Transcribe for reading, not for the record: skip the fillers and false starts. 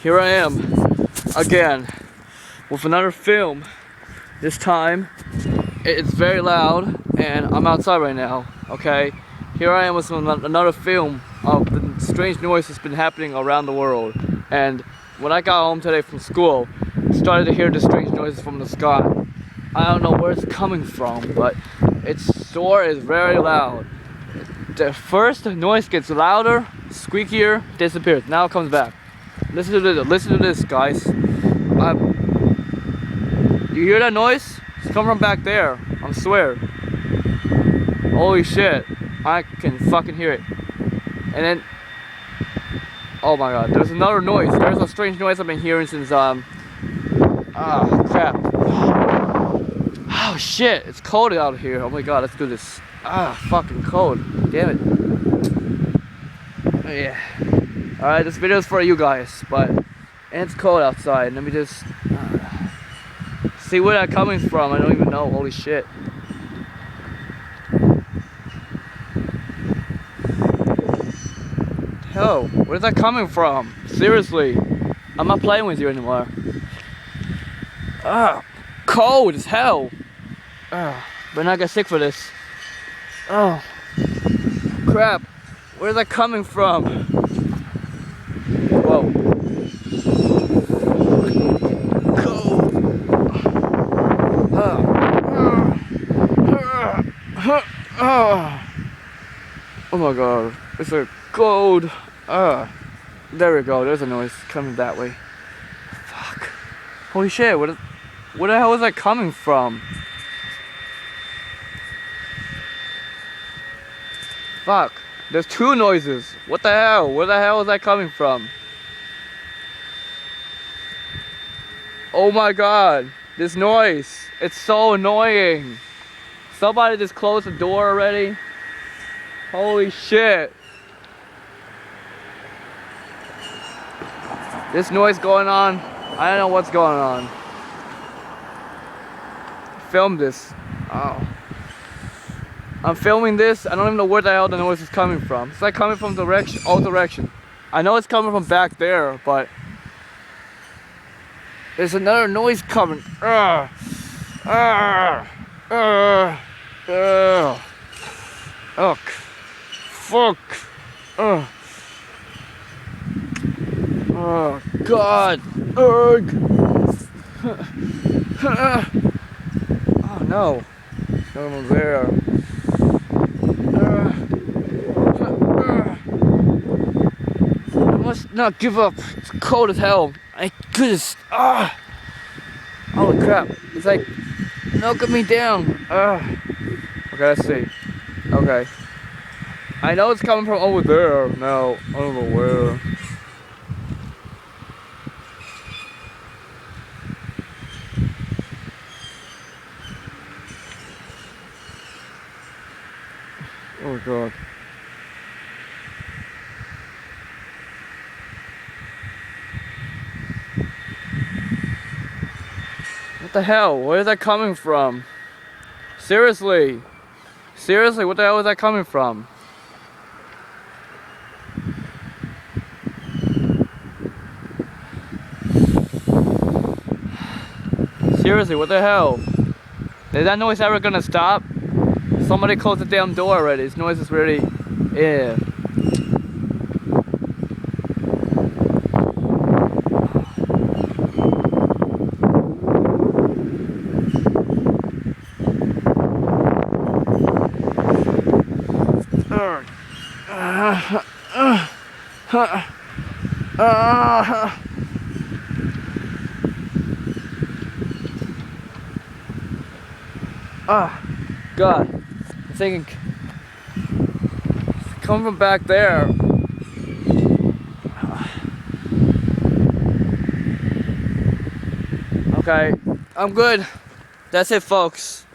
here I am again with another film. This time it's very loud and I'm outside right now, okay? Here I am with another film of the strange noise that's been happening around the world. And when I got home today from school, I started to hear the strange noises from the sky. I don't know where it's coming from, but its soar is very loud. The first noise gets louder, squeakier, disappears. Now it comes back. Listen to this, guys. You hear that noise? It's coming from back there. I swear. Holy shit! I can fucking hear it. And then, oh my god, there's another noise. There's a strange noise I've been hearing since crap. Oh shit! It's cold out here. Oh my god, let's do this. Fucking cold. Damn it. Yeah. Alright, this video is for you guys, but it's cold outside. Let me just see where that's coming from. I don't even know. Holy shit. Hell, where's that coming from? Seriously. I'm not playing with you anymore. Cold as hell. Better not get sick for this. Oh, crap. Where's that coming from? Whoa. Cold. Oh my god. It's a cold. There we go. There's a noise coming that way. Fuck. Holy shit. Where the hell is that coming from? Fuck. There's two noises. What the hell? Where the hell is that coming from? Oh my god. This noise. It's so annoying. Somebody just closed the door already. Holy shit. This noise going on. I don't know what's going on. Film this. Oh. I'm filming this. I don't even know where the hell the noise is coming from. It's like coming from all direction. I know it's coming from back there, but there's another noise coming. Fuck. Oh god. Ugh. Oh no. No one's there. I must not give up. It's cold as hell. I just holy crap. It's like knocking me down. Okay, let's see. Okay. I know it's coming from over there. No, I don't know where. Oh god. What the hell? Where is that coming from? Seriously. Seriously, what the hell is that coming from? Seriously, what the hell? Is that noise ever gonna stop? Somebody closed the damn door already. This noise is really... yeah. God. I'm thinking, come from back there. Okay, I'm good. That's it, folks.